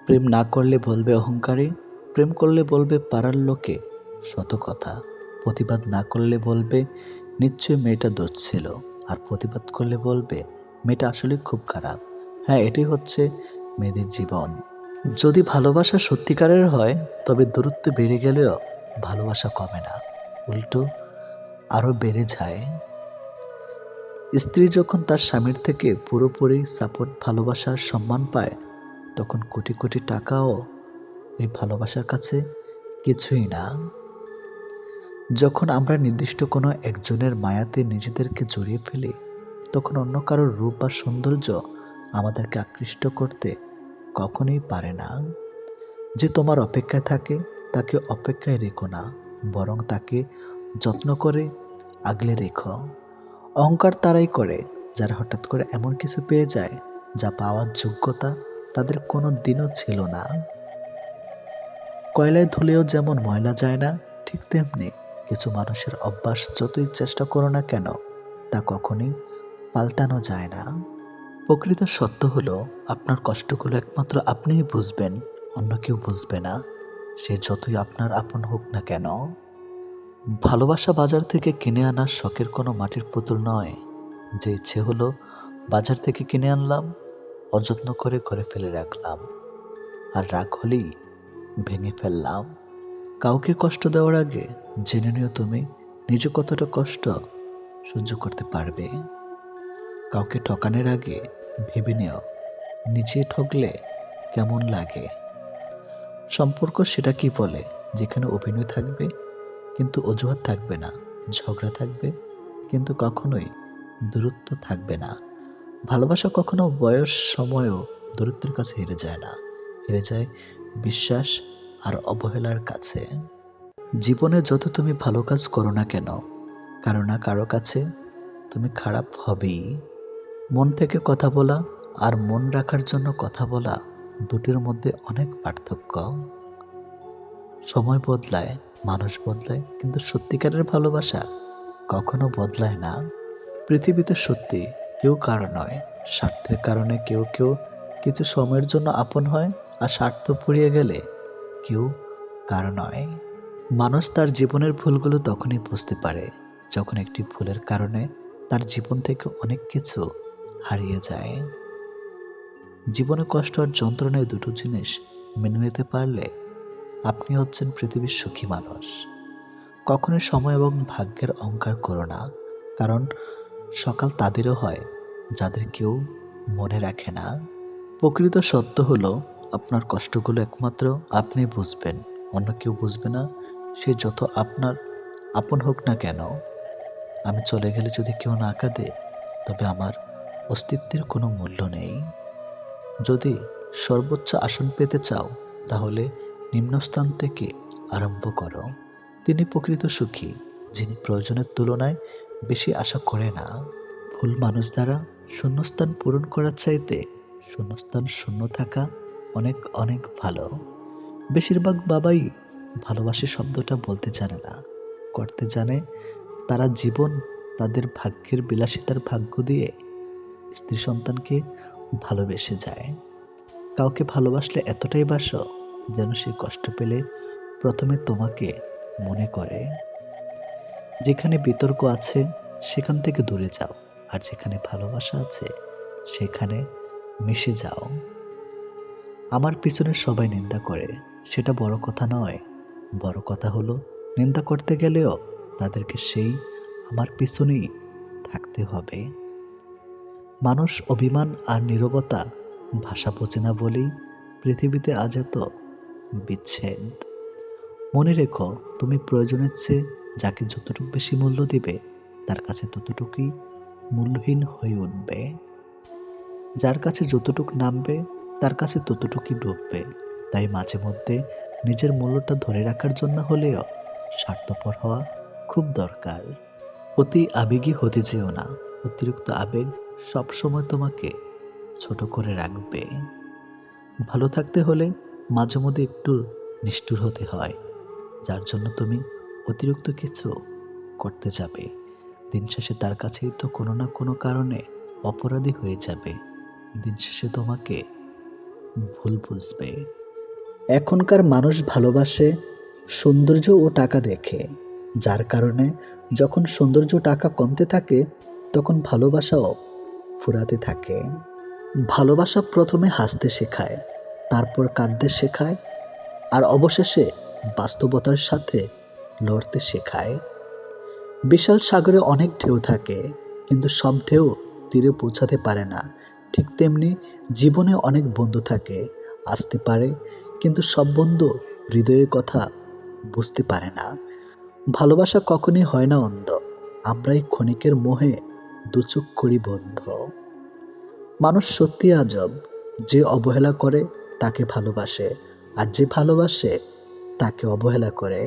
প্রেম না করলে বলবে অহংকারী, প্রেম করলে বলবে পাড়ার লোকে শত কথা। প্রতিবাদ না করলে বলবে নিশ্চয়ই মেয়েটা দোষ ছিল, আর প্রতিবাদ করলে বলবে মেয়েটা আসলে খুব খারাপ। হ্যাঁ, এটি হচ্ছে মেয়েদের জীবন। যদি ভালোবাসা সত্যিকারের হয় তবে দূরত্ব বেড়ে গেলেও ভালোবাসা কমে না, উল্টো আরও বেড়ে যায়। স্ত্রী যখন তার স্বামীর থেকে পুরোপুরি সাপোর্ট, ভালোবাসার সম্মান পায়, তখন কোটি কোটি টাকাও এই ভালোবাসার কাছে কিছুই না। যখন আমরা নির্দিষ্ট কোনো একজনের মায়াতে নিজেদেরকে জড়িয়ে ফেলি, তখন অন্য কারোর রূপ বা সৌন্দর্য আমাদেরকে আকৃষ্ট করতে কখনোই পারে না। যে তোমার অপেক্ষায় থাকে তাকে অপেক্ষায় রেখো না, বরং তাকে যত্ন করে আগলে রেখো। অহংকার তারাই করে যারা হঠাৎ করে এমন কিছু পেয়ে যায় যা পাওয়ার যোগ্যতা তাদের কোনো দিনও ছিল না। কয়লায় ধুলেও যেমন ময়লা যায় না, ঠিক তেমনি কিছু মানুষের অভ্যাস যতই চেষ্টা করো না কেন তা কখনোই পাল্টানো যায় না। প্রকৃত সত্য হলো আপনার কষ্টগুলো একমাত্র আপনিই বুঝবেন, অন্য কেউ বুঝবে না, সে যতই আপনার আপন হোক না কেন। ভালোবাসা বাজার থেকে কিনে আনা শখের কোনো মাটির পুতুল নয়, যে ইচ্ছে হলো বাজার থেকে কিনে আনলাম, অযত্ন করে ঘরে ফেলে রাখলাম, আর রাগ হলেই ভেঙে ফেললাম। কাউকে কষ্ট দেওয়ার আগে জেনে নিও তুমি নিজে কতটা কষ্ট সহ্য করতে পারবে। কাউকে ঠকানোর আগে ভেবে নিও নিজে ঠকলে কেমন লাগে। সম্পর্ক সেটা কি বলে যেখানে অভিনয় থাকবে কিন্তু অজুহাত থাকবে না, ঝগড়া থাকবে কিন্তু কখনোই দূরত্ব থাকবে না। ভালোবাসা কখনো বয়স সময়ও দূরত্বের কাছে হেরে যায় না, হেরে যায় বিশ্বাস আর অবহেলার কাছে। জীবনে যত তুমি ভালো কাজ করো না কেন, কারো না কারো কাছে তুমি খারাপ হবেই। মন থেকে কথা বলা আর মন রাখার জন্য কথা বলা, দুটির মধ্যে অনেক পার্থক্য। সময় বদলায়, মানুষ বদলায়, কিন্তু সত্যিকারের ভালোবাসা কখনো বদলায় না। পৃথিবীতে সত্যি কেউ কারো নয়, স্বার্থের কারণে কেউ কেউ কিছু সময়ের জন্য আপন হয়, আর স্বার্থ ফুরিয়ে গেলে কেউ কারো নয়। মানুষ তার জীবনের ভুলগুলো তখনই বুঝতে পারে যখন একটি ভুলের কারণে তার জীবন থেকে অনেক কিছু হারিয়ে যায়। জীবনে কষ্ট আর যন্ত্রণায় দুটো জিনিস মেনে নিতে পারলে আপনি হচ্ছেন পৃথিবীর সুখী মানুষ। কখনোই সময় এবং ভাগ্যের অহংকার করো না, কারণ সকাল তাদেরও হয় যাদের কেউ মনে রাখে না। প্রকৃত সত্য হলো আপনার কষ্টগুলো একমাত্র আপনি বুঝবেন, অন্য কেউ বুঝবে না, সে যত আপনার আপন হোক না কেন। আমি চলে গেলে যদি কেউ না কাঁদে, তবে আমার অস্তিত্বের কোনো মূল্য নেই। যদি সর্বোচ্চ আসন পেতে চাও, তাহলে নিম্নস্থান থেকে আরম্ভ করো। তিনি প্রকৃত সুখী, যিনি প্রয়োজনের তুলনায় বেশি আশা করে না। ভুল মানুষ দ্বারা শূন্যস্থান পূরণ করার চাইতে শূন্যস্থান শূন্য থাকা অনেক অনেক ভালো। বেশিরভাগ বাবাই ভালোবাসি শব্দটা বলতে জানে না, করতে জানে। তারা জীবন তাদের ভাগ্যের বিলাসিতার ভাগ্য দিয়ে স্ত্রী সন্তানকে ভালোবেসে যায়। কাউকে ভালোবাসলে এতটাই বাসো যেন সে কষ্ট পেলে প্রথমে তোমাকে মনে করে। যেখানে বিতর্ক আছে সেখান থেকে দূরে যাও, আর যেখানে ভালোবাসা আছে সেখানে মিশে যাও। আমার পিছনে সবাই নিন্দা করে, সেটা বড় কথা নয়। বড় কথা হলো নিন্দা করতে গেলেও তাদেরকে সেই আমার পিছনেই থাকতে হবে। মানুষ অভিমান আর নীরবতা ভাষা বোঝে না বলেই পৃথিবীতে আজ এত বিচ্ছেদ। মনে রেখো, তুমি প্রয়োজনের চেয়ে যাকে যতটুকু বেশি মূল্য দিবে, তার কাছে ততটুকুই মূল্যহীন হয়ে উঠবে। যার কাছে যতটুকু নামবে, তার কাছে ততটুকুই ডুববে। তাই মাঝে মধ্যে নিজের মূল্যটা ধরে রাখার জন্য হলেও স্বার্থপর হওয়া খুব দরকার। অতি আবেগী হতে যেও না। অতিরিক্ত আবেগ সবসময় তোমাকে ছোট করে রাখবে। ভালো থাকতে হলে মাঝে মধ্যে একটু নিষ্ঠুর হতে হয়, যার জন্য তুমি অতিরিক্ত কিছু করতে যাবে। দিন শেষে তার কাছেই তো কোনো না কোনো কারণে অপরাধী হয়ে যাবে। দিন শেষে তোমাকে ভুল বুঝবে। এখনকার মানুষ ভালোবাসে সৌন্দর্য ও টাকা দেখে, যার কারণে যখন সৌন্দর্য টাকা কমতে থাকে, তখন ভালোবাসাও ফুরাতে থাকে। ভালোবাসা প্রথমে হাসতে শেখায়, তারপর কাঁদতে শেখায়, আর অবশেষে বাস্তবতার সাথে লড়তে শেখায়। বিশাল সাগরে অনেক ঢেউ থাকে, কিন্তু সব ঢেউ তীরে পৌঁছাতে পারে না। ঠিক তেমনি জীবনে অনেক বন্ধু থাকে, আসতে পারে, কিন্তু সব বন্ধু হৃদয়ের কথা বুঝতে পারে না। ভালোবাসা কখনই হয় না অন্ধ, আমরাই ক্ষণিকের মোহে দুচোখ করি বন্ধ। মানুষ সত্যি আজব, যে অবহেলা করে তাকে ভালোবাসে, আর যে ভালোবাসে তাকে অবহেলা করে।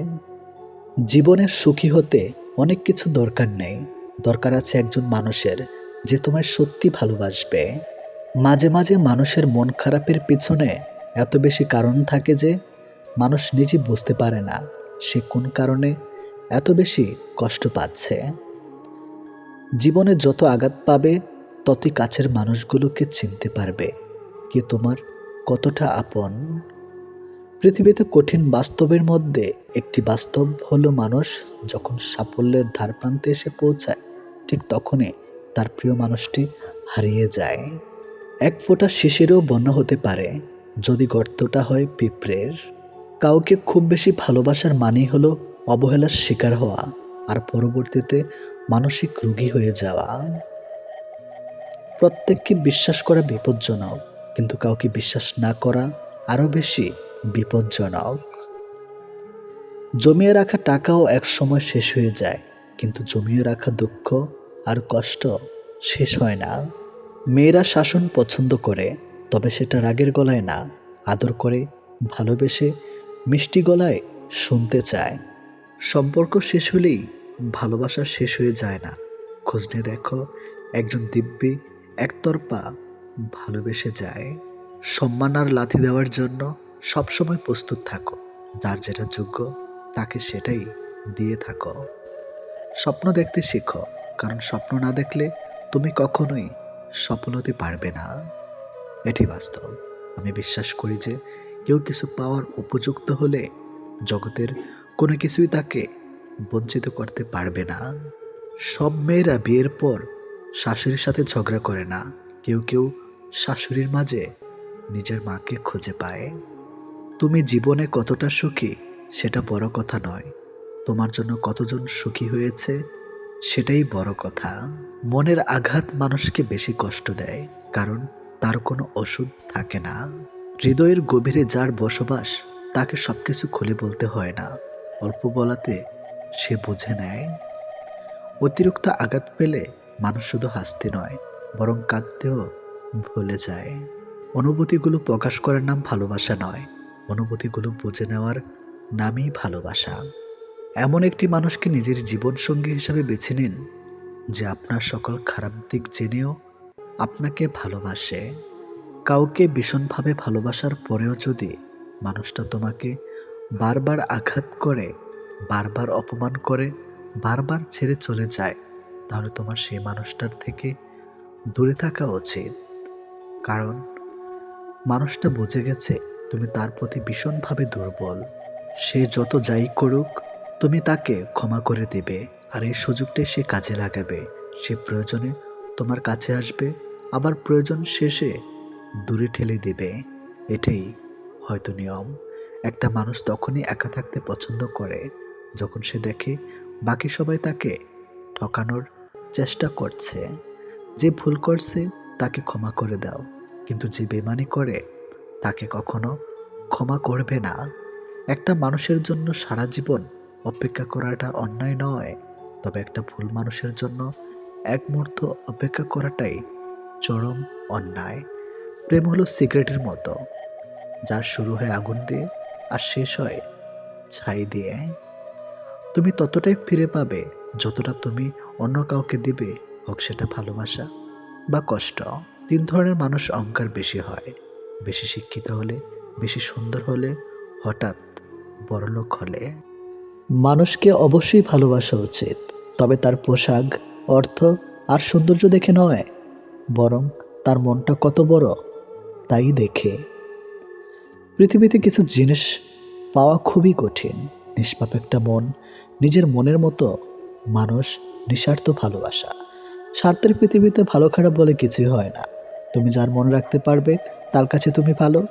জীবনের সুখী হতে অনেক কিছু দরকার নেই, দরকার আছে একজন মানুষের যে তোমায় সত্যি ভালোবাসবে। মাঝে মাঝে মানুষের মন খারাপের পিছনে এত বেশি কারণ থাকে যে মানুষ নিজে বুঝতে পারে না সে কোন কারণে এত বেশি কষ্ট পাচ্ছে। জীবনে যত আঘাত পাবে, ততই কাছের মানুষগুলোকে চিনতে পারবে কে তোমার কতটা আপন। পৃথিবীতে কঠিন বাস্তবের মধ্যে একটি বাস্তব হলো, মানুষ যখন সাফল্যের ধারপ্রান্তে এসে পৌঁছায়, ঠিক তখনই তার প্রিয় মানুষটি হারিয়ে যায়। এক ফোঁটা শিশিরও বন্যা হতে পারে যদি গর্তটা হয় পিঁপড়ের। কাউকে খুব বেশি ভালোবাসার মানেই হলো অবহেলার শিকার হওয়া, আর পরবর্তীতে মানসিক রোগী হয়ে যাওয়া। প্রত্যেককে বিশ্বাস করা বিপজ্জনক, কিন্তু কাউকে বিশ্বাস না করা আরও বেশি বিপজ্জনক। জমিয়ে রাখা টাকাও এক সময় শেষ হয়ে যায়, কিন্তু জমিয়ে রাখা দুঃখ আর কষ্ট শেষ হয় না। মেয়েরা শাসন পছন্দ করে, তবে সেটা রাগের গলায় না, আদর করে, ভালোবেসে, মিষ্টি গলায় শুনতে চায়। সম্পর্ক শেষ হলেই ভালোবাসা শেষ হয়ে যায় না। খোঁজ নিয়ে দেখো, একজন দিব্যি একতরফা ভালোবেসে যায়। সম্মান আর লাথি দেওয়ার জন্য সবসময় প্রস্তুত থাকো। যার যেটা যোগ্য তাকে সেটাই দিয়ে থাকো। স্বপ্ন দেখতে শেখো, কারণ স্বপ্ন না দেখলে তুমি কখনোই সফল হতে পারবে না। এটি বাস্তব। আমি বিশ্বাস করি যে কেউ কিছু পাওয়ার উপযুক্ত হলে জগতের কোনো কিছুই তাকে বঞ্চিত করতে পারবে না। সব মেয়েরা বিয়ের পর শাশুড়ির সাথে ঝগড়া করে না, কেউ কেউ শাশুড়ির মাঝে নিজের মাকে খুঁজে পায়। তুমি জীবনে কতটা সুখী সেটা বড় কথা নয়, তোমার জন্য কতজন সুখী হয়েছে সেটাই বড় কথা। মনের আঘাত মানুষকে বেশি কষ্ট দেয়, কারণ তার কোনো ওষুধ থাকে না। হৃদয়ের গভীরে যার বসবাস, তাকে সব কিছু খুলে বলতে হয় না, অল্প বলাতে সে বুঝে নেয়। অতিরিক্ত আঘাত পেলে মানুষ শুধু হাসতে নয়, বরং কাঁদতেও ভুলে যায়। অনুভূতিগুলো প্রকাশ করার নাম ভালোবাসা নয়, অনুভূতিগুলো বুঝে নেওয়ার নামই ভালোবাসা। এমন একটি মানুষকে নিজের জীবনসঙ্গী হিসাবে বেছে নিন, যে আপনার সকল খারাপ দিক জেনেও আপনাকে ভালোবাসে। কাউকে ভীষণভাবে ভালোবাসার পরেও যদি মানুষটা তোমাকে বারবার আঘাত করে, বারবার অপমান করে, বারবার ছেড়ে চলে যায়, তাহলে তোমার সেই মানুষটার থেকে দূরে থাকা উচিত। কারণ মানুষটা বুঝে গেছে তুমি তার প্রতি ভীষণভাবে দুর্বল। সে যত যাই করুক তুমি তাকে ক্ষমা করে দেবে, আর এই সুযোগটাই সে কাজে লাগাবে। সে প্রয়োজনে তোমার কাছে আসবে, আবার প্রয়োজন শেষে দূরে ঠেলে দেবে। এটাই হয়তো নিয়ম। একটা মানুষ তখনই একা থাকতে পছন্দ করে যখন সে দেখে বাকি সবাই তাকে ঠকানোর চেষ্টা করছে। যে ভুল করছে তাকে ক্ষমা করে দাও, কিন্তু যে বেইমানি করে তাকে কখনো ক্ষমা করবে না। একটা মানুষের জন্য সারা জীবন অপেক্ষা করাটা অন্যায় নয়, তবে একটা ভুল মানুষের জন্য এক মুহূর্ত অপেক্ষা করাটাই চরম অন্যায়। প্রেম হলো সিগারেটের মতো, যার শুরু হয় আগুন দিয়ে আর শেষ হয় ছাই দিয়ে। তুমি ততটাই ফিরে পাবে যতটা তুমি অন্য কাউকে দিবে, হোক সেটা ভালোবাসা বা কষ্ট। 3 ধরনের মানুষ অহংকার বেশি হয়: বেশি শিক্ষিত হলে, বেশি সুন্দর হলে, হঠাৎ বড়লোক হলে। মানুষকে অবশ্যই ভালোবাসা উচিত, তবে তার পোশাক, অর্থ আর সৌন্দর্য দেখে নয়, বরং তার মনটা কত বড় তাই দেখে। পৃথিবীতে কিছু জিনিস পাওয়া খুবই কঠিন: নিষ্পাপ একটা মন, নিজের মনের মতো মানুষ, নিঃস্বার্থ ভালোবাসা। স্বার্থের পৃথিবীতে ভালো খারাপ বলে কিছুই হয় না। তুমি যার মন রাখতে পারবে তার কাছে তুমি ভালো,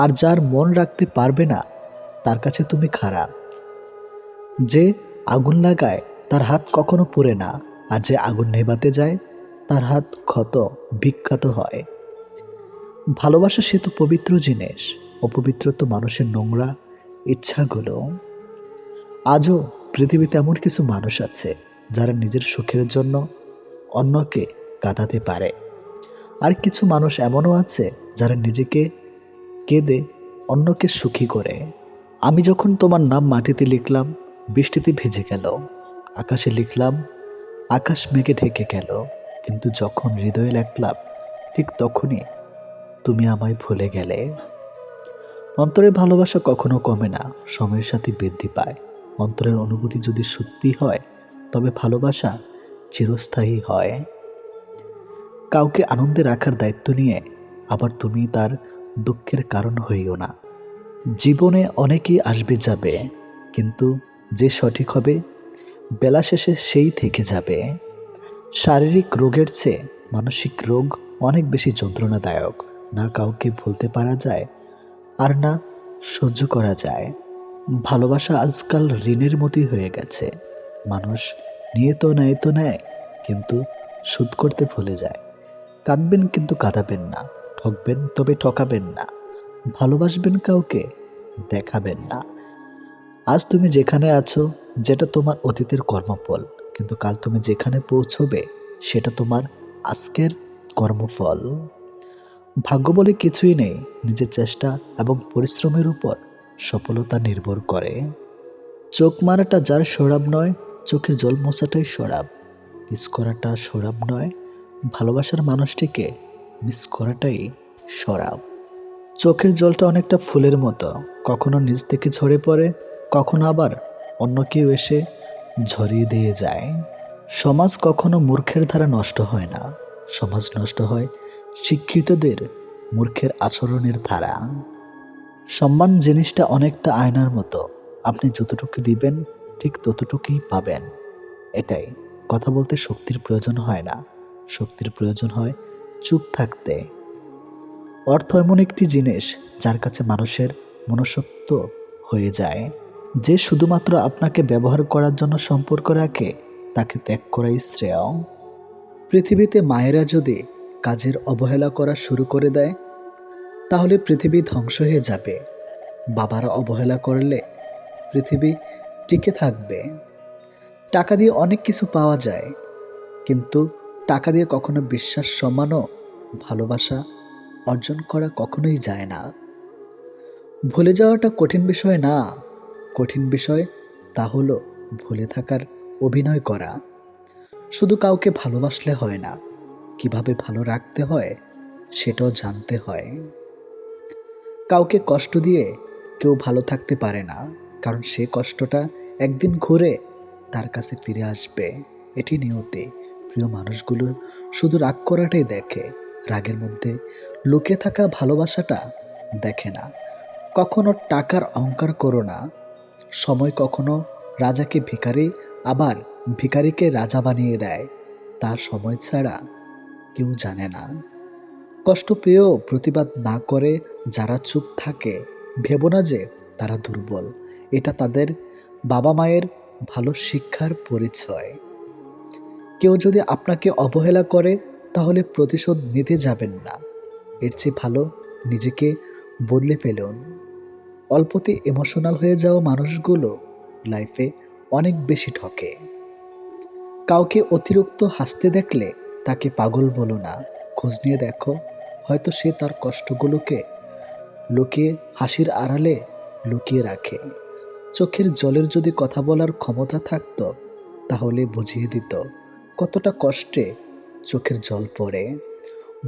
আর যার মন রাখতে পারবে না তার কাছে তুমি খারাপ। যে আগুন লাগায় তার হাত কখনো পুড়ে না, আর যে আগুন নেভাতে যায় তার হাত ক্ষত বিখ্যাত হয়। ভালোবাসা সে তো পবিত্র জিনিস, অপবিত্র তো মানুষের নোংরা ইচ্ছাগুলো। আজও পৃথিবীতে এমন কিছু মানুষ আছে যারা নিজের সুখের জন্য অন্যকে কাঁদাতে পারে, আর কিছু মানুষ এমনও আছে যারা নিজেকে কেঁদে অন্যকে সুখী করে। আমি যখন তোমার নাম মাটিতে লিখলাম, বৃষ্টিতে ভিজে গেল, আকাশে লিখলাম, আকাশ মেঘে ঢেকে গেল, কিন্তু যখন হৃদয়ে লিখলাম ঠিক তখনই তুমি আমায় ভুলে গেলে। অন্তরের ভালোবাসা কখনো কমে না, সময়ের সাথে বৃদ্ধি পায়। অন্তরের অনুভূতি যদি সত্যি হয় তবে ভালোবাসা চিরস্থায়ী হয়। কাউকে আনন্দে রাখার দায়িত্ব নিয়ে আবার তুমি তার দুঃখের কারণ হইও না। জীবনে অনেকেই আসবে যাবে, কিন্তু যে সঠিক হবে বেলা শেষে সেই থেকে যাবে। শারীরিক রোগের চেয়ে মানসিক রোগ অনেক বেশি যন্ত্রণাদায়ক। না কাউকে ভুলতে পারা যায়, আর না সহ্য করা যায়। ভালোবাসা আজকাল ঋণের মতোই হয়ে গেছে। মানুষ নিয়ে তো নেয়, কিন্তু শোধ করতে ভুলে যায়। কাঁদবেন কিন্তু কাঁদাবেন না, ঠকবেন তবে ঠকাবেন না, ভালোবাসবেন কাউকে দেখাবেন না। আজ তুমি যেখানে আছো যেটা তোমার অতীতের কর্মফল, কিন্তু কাল তুমি যেখানে পৌঁছবে সেটা তোমার আজকের কর্মফল। ভাগ্য বলে কিছুই নেই, নিজের চেষ্টা এবং পরিশ্রমের উপর সফলতা নির্ভর করে। চোখ মারাটা যার সরাব নয়, চোখের জল মোছাটাই সরাব। মিস করাটা সরাব নয়, ভালোবাসার মানুষটিকে মিস করাটাই সরাব। চোখের জলটা অনেকটা ফুলের মতো, কখনো নিজ থেকে ঝরে পড়ে, কখনো আবার অন্য কেউ এসে ঝরিয়ে দিয়ে যায়। সমাজ কখনো মূর্খের দ্বারা নষ্ট হয় না, সমাজ নষ্ট হয় শিক্ষিতদের মূর্খের আচরণের ধারা। সম্মান জিনিসটা অনেকটা আয়নার মতো, আপনি যতটুকু দিবেন ঠিক ততটুকুই পাবেন। এটাই। কথা বলতে শক্তির প্রয়োজন হয় না, শক্তির প্রয়োজন হয় চুপ থাকতে। অর্থ এমন একটি জিনিস যার কাছে মানুষের মনুষ্যত্ব হয়ে যায়। যে শুধুমাত্র আপনাকে ব্যবহার করার জন্য সম্পর্ক রাখে তাকে ত্যাগ করাই শ্রেয়। পৃথিবীতে মায়েরা যদি কাজের অবহেলা করা শুরু করে দেয় তাহলে পৃথিবী ধ্বংস হয়ে যাবে। বাবারা অবহেলা করলে পৃথিবী টিকে থাকবে। টাকা দিয়ে অনেক কিছু পাওয়া যায়, কিন্তু টাকা দিয়ে কখনো বিশ্বাস, সম্মান ও ভালোবাসা অর্জন করা কখনোই যায় না। ভুলে যাওয়াটা কঠিন বিষয় না, কঠিন বিষয় তা হলো ভুলে থাকার অভিনয় করা। শুধু কাউকে ভালোবাসলে হয় না, কিভাবে ভালো রাখতে হয় সেটাও জানতে হয়। কাউকে কষ্ট দিয়ে কেউ ভালো থাকতে পারে না, কারণ সে কষ্টটা একদিন ঘুরে তার কাছে ফিরে আসবে। এটি নিয়তি। প্রিয় মানুষগুলো শুধু রাগ করাটাই দেখে, রাগের মধ্যে লুকিয়ে থাকা ভালোবাসাটা দেখে না। কখনো টাকার অহংকার করো না। সময় কখনো রাজাকে ভিখারি, আবার ভিখারিকে রাজা বানিয়ে দেয়। তার সময় ছাড়া কেউ জানে না। কষ্ট পেয়েও প্রতিবাদ না করে যারা চুপ থাকে, ভেবো না যে তারা দুর্বল। এটা তাদের বাবা মায়ের ভালো শিক্ষার পরিচয়। কেউ যদি আপনাকে অবহেলা করে, তাহলে প্রতিশোধ নিতে যাবেন না। এর চেয়ে ভালো নিজেকে বদলে ফেলুন। অল্পতে ইমোশনাল হয়ে যাওয়া মানুষগুলো লাইফে অনেক বেশি ঠকে। কাউকে অতিরিক্ত হাসতে দেখলে তাকে পাগল বলো না, খোঁজ নিয়ে দেখো, হয়তো সে তার কষ্টগুলোকে লুকিয়ে হাসির আড়ালে লুকিয়ে রাখে। চোখের জলের যদি কথা বলার ক্ষমতা থাকতো, তাহলে বুঝিয়ে দিত কতটা কষ্টে চোখের জল পড়ে।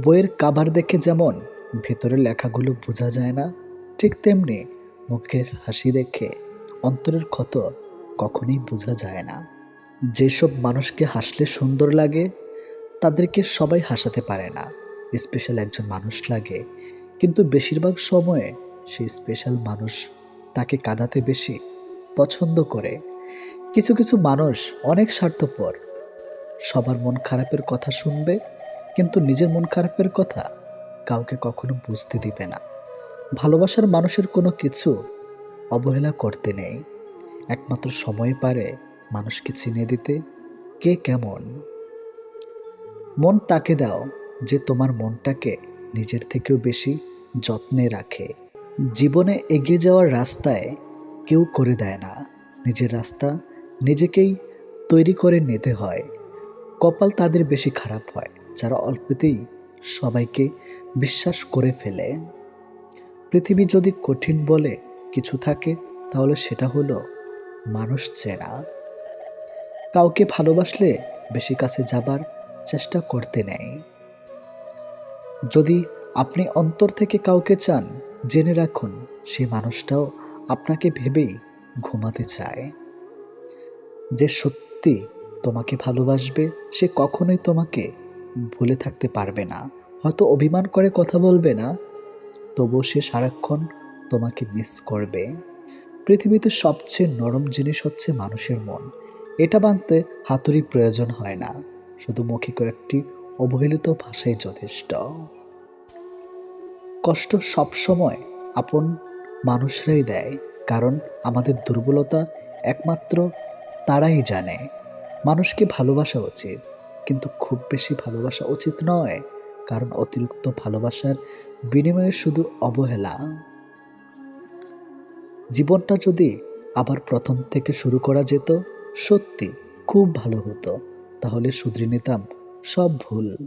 বইয়ের কাভার দেখে যেমন ভেতরের লেখাগুলো বোঝা যায় না, ঠিক তেমনি মুখের হাসি দেখে অন্তরের ক্ষত কখনোই বোঝা যায় না। যেসব মানুষকে হাসলে সুন্দর লাগে, তাদেরকে সবাই হাসাতে পারে না। স্পেশাল একজন মানুষ লাগে, কিন্তু বেশিরভাগ সময়ে সেই স্পেশাল মানুষ তাকে কাঁদাতে বেশি পছন্দ করে। কিছু কিছু মানুষ অনেক স্বার্থপর, সবার মন খারাপের কথা শুনবে, কিন্তু নিজের মন খারাপের কথা কাউকে কখনো বুঝতে দিবে না। ভালোবাসার মানুষের কোনো কিছু অবহেলা করতে নেই, একমাত্র সময় পারে মানুষকে চিনে দিতে কে কেমন। মন তাকে দাও যে তোমার মনটাকে নিজের থেকেও বেশি যত্নে রাখে। জীবনে এগিয়ে যাওয়ার রাস্তায় কেউ করে দেয় না, নিজের রাস্তা নিজেকেই তৈরি করে নিতে হয়। কপাল তাদের বেশি খারাপ হয় যারা অল্পতেই সবাইকে বিশ্বাস করে ফেলে। পৃথিবী যদি কঠিন বলে কিছু থাকে, তাহলে সেটা হলো মানুষ চেনা। কাউকে ভালোবাসলে বেশি কাছে যাবার চেষ্টা করতে নেই। যদি আপনি অন্তর থেকে কাউকে চান, জেনে রাখুন সেই মানুষটাও আপনাকে ভেবেই ঘুমাতে চায়। যে সত্যি তোমাকে ভালোবাসবে, সে কখনোই তোমাকে ভুলে থাকতে পারবে না। হয়তো অভিমান করে কথা বলবে না, তবুও সে সারাক্ষণ তোমাকে মিস করবে। পৃথিবীতে সবচেয়ে নরম জিনিস হচ্ছে মানুষের মন। এটা ভাঙতে হাতুড়ি প্রয়োজন হয় না, শুধু মুখে কয়েকটি অবহেলিত ভাষাই যথেষ্ট। কষ্ট সবসময় আপন মানুষরাই দেয়, কারণ আমাদের দুর্বলতা একমাত্র তারাই জানে। মানুষকে ভালোবাসা উচিত, কিন্তু খুব বেশি ভালোবাসা উচিত নয়, কারণ অতিরিক্ত ভালোবাসার বিনিময়ে শুধু অবহেলা। জীবনটা যদি আবার প্রথম থেকে শুরু করা যেত, সত্যি খুব ভালো হতো। তাহলে শুধরে নিতাম সব ভুল।